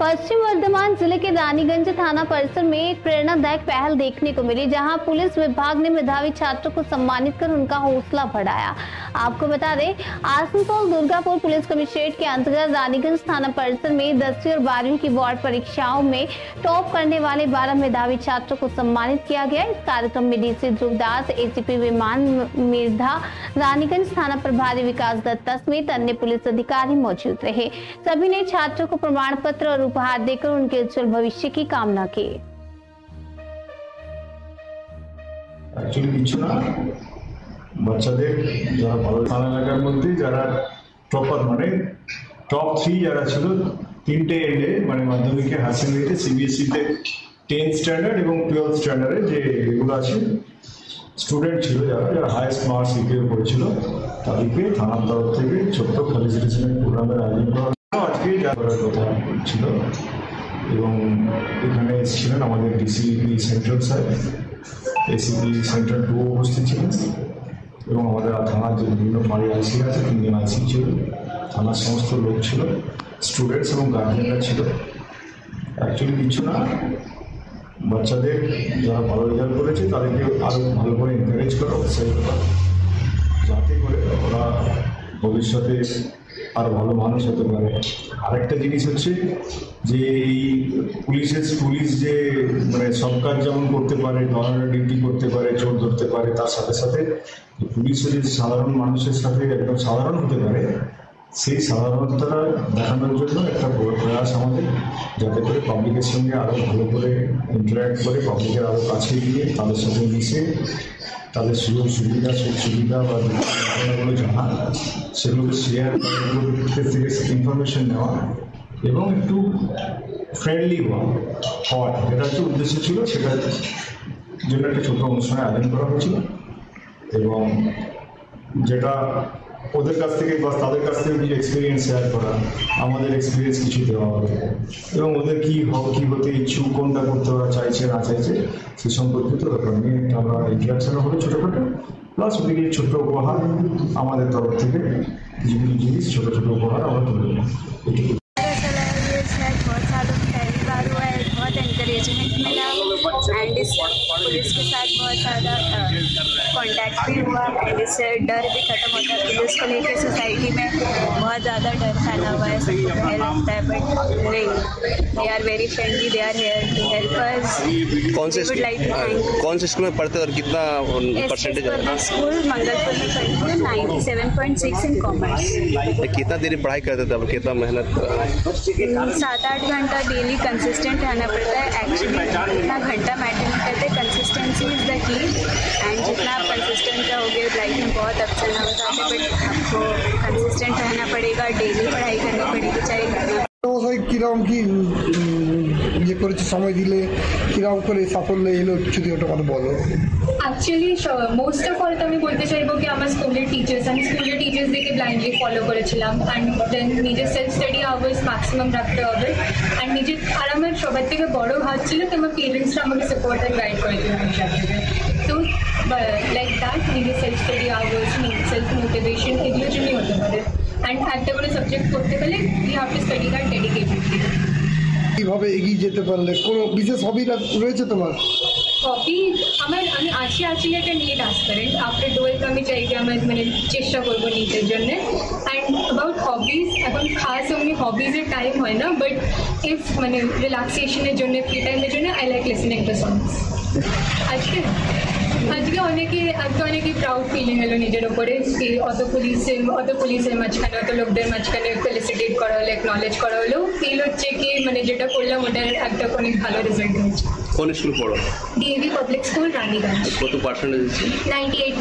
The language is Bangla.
पश्चिम वर्धमान जिले के रानीगंज थाना परिसर में एक प्रेरणादायक पहल देखने को मिली, जहां पुलिस विभाग ने मेधावी छात्रों को सम्मानित कर उनका हौसला बढ़ाया। आपको बता दें, आसनसोल दुर्गापुर पुलिस कमिश्नरेट के अंतर्गत रानीगंज थाना परिसर में 10वीं और 12वीं की बोर्ड परीक्षाओं में टॉप करने वाले 12 मेधावी छात्रों को सम्मानित किया गया। इस कार्यक्रम में डीसी ध्रुव दास, एसीपी विमान मिर्धा, रानीगंज थाना प्रभारी विकास दत्ता समेत अन्य पुलिस अधिकारी मौजूद रहे। सभी ने छात्रों को प्रमाण पत्र और उपहार देकर उनके उज्जवल भविष्य की कामना की। বাচ্চাদের যারা ভালো থানা এলাকার মধ্যে যারা টপার মানে টপ 3 যারা ছিল তিনটে এন্ডে মানে মাধ্যমিকে হায়ার সেকেন্ডারিতে সিবিএসই তে 10th স্ট্যান্ডার্ড এবং 12th স্ট্যান্ডার্ডে যে এগুলো আছে স্টুডেন্ট ছিল যারা হাইয়েস্ট মার্কস সিকিউর করেছিল তাদেরকে থানার তরফ থেকে ছোট্ট ফেলিসিটেশন প্রোগ্রামের আয়োজন করা আজকে যা করার কথা ছিল। এবং এখানে ছিলেন আমাদের DCP central sir, ACP central 2 উপস্থিত ছিলেন এবং আমাদের থানার যে বিভিন্ন ফাঁড়ি আইসি আছে 3জন আইসি ছিল, থানার সমস্ত লোক ছিল, স্টুডেন্টস এবং গার্জিয়ানরা ছিল। অ্যাকচুয়ালি কিছু না, বাচ্চাদের যারা ভালো রেজাল্ট করেছে তাদেরকে আরও ভালো করে এনকারেজ করা, উৎসাহিত করা, যাতে করে ওরা ভবিষ্যতে আর ভালো মানুষ হতে পারে। আরেকটা জিনিস হচ্ছে যে এই পুলিশ যে মানে সব কাজ যেমন করতে পারে, নর্মাল ডিউটি করতে পারে, চোর ধরতে পারে, তার সাথে সাথে পুলিশও যে সাধারণ মানুষের সাথে একদম সাধারণ হতে পারে, সেই সাধারণতা দেখানোর জন্য একটা বড় প্রয়াস আমাদের, যাতে করে পাবলিকের সঙ্গে আরও ভালো করে ইন্টারাক্ট করে পাবলিকের আরও কাছে গিয়ে তাদের সাথে মিশে তাদের সুযোগ সুবিধা বা ঘটনাগুলো জানা, সেগুলোকে শেয়ার করার থেকে ইনফরমেশন নেওয়া এবং একটু ফ্রেন্ডলি হওয়া, যেটা হচ্ছে উদ্দেশ্য ছিল, সেটার জন্য একটা ছোটো অনুষ্ঠানে আয়োজন করা হয়েছিল। এবং যেটা ওদের কাছ থেকে বা তাদের কাছ থেকে কিছু এক্সপিরিয়েন্স শেয়ার করা, আমাদের এক্সপিরিয়েন্স কিছু দেওয়া হবে এবং ওদের কী হতে ইচ্ছুক, কোনটা করতে ওরা চাইছে না চাইছে সে সম্পর্কিত ব্যাপার নিয়ে আমরা ইন্টারাকশন হবে ছোটোখাটো, প্লাস ওদিকে ছোটো উপহার আমাদের তরফ থেকে কিছু কিছু জিনিস ছোটো ছোটো উপহার আমরা তুলে দেবো। बहुत एनकरेजमेंट मिला एंड इस पुलिस के साथ बहुत ज़्यादा कॉन्टैक्ट भी हुआ एंड इससे डर भी खत्म होता है। पुलिस को लेकर सोसाइटी में बहुत ज़्यादा डर फैला हुआ है, सबको भय लगता है, बट नहीं, they are very friendly, they are here to help us. कौन से स्कूल में पढ़ते और कितना परसेंटेज है? स्कूल मंगलपुर में पढ़ती हूँ, 97.6 इन कॉमर्स। कितना देर पढ़ाई करते थे, अब कितना मेहनत? 7-8 घंटा डेली कंसिस्टेंट रहना पड़ता है। एक्चुअली इतना घंटा मैटर नहीं करते, consistency is the key and जितना आप कंसिस्टेंट रहोगे लाइफ में बहुत अप्स एंड डाउन्स आते, बट आपको कंसिस्टेंट रहना पड़ेगा, डेली पढ़ाई करनी पड़ेगी, चाहे घंटा। কিরকম কি ইয়ে করেছে, সময় দিলে কিরকম করে সাফল্য এলো, যদি ওটা কথা বলো। অ্যাকচুয়ালি মোস্ট অফ অল তো আমি বলতে চাইবো কি আমার স্কুলের টিচার্সদেরকে ব্লাইন্ডলি ফলো করেছিলাম অ্যান্ড দেন নিজের সেলফ স্টাডি আওয়ার্স ম্যাক্সিমাম রাখতে হবে অ্যান্ড নিজের আর আমার সবার থেকে বড় হাত ছিল তো আমার পেরেন্টসরা আমাকে সাপোর্ট আর গাইড করেছিল সব থেকে। তো লাইক দ্যাট নিজের self study hours, self motivation এগুলোর জন্যই হতে পারে। অ্যান্ড একটা করে সাবজেক্ট করতে গেলে you have to study that dedicatedly. কীভাবে এগিয়ে যেতে পারলে, কোনো বিশেষ হবি রয়েছে তোমার? হবি আমি আছি একটা নিয়ে ট্রান্সপারেন্ট আফটার 12th আমি চাই যে আমার মানে চেষ্টা করবো নিজের জন্যে। অ্যান্ড অ্যাবাউট হবিজ, এখন খাস এমনি হবিজের টাইম হয় না, বাট ইফ মানে রিল্যাক্সেশনের জন্য, ফ্রি টাইমের জন্য I like listening to songs. আজকে অনেকই প্রাউড ফিলিং হলো নিজের ওপরে, অত পুলিশের মাঝখানে, অত লোকদের মাঝখানে ফেলিসিটেট করা হলো, একনলেজ করা হলো, ফিল হচ্ছে কি মানে যেটা করলাম ওটার একটা অনেক ভালো রেজাল্ট হয়েছে। কোন স্কুল পড়ো? DAV public school Raniganj. কত পার্সেন্টেজ? 98।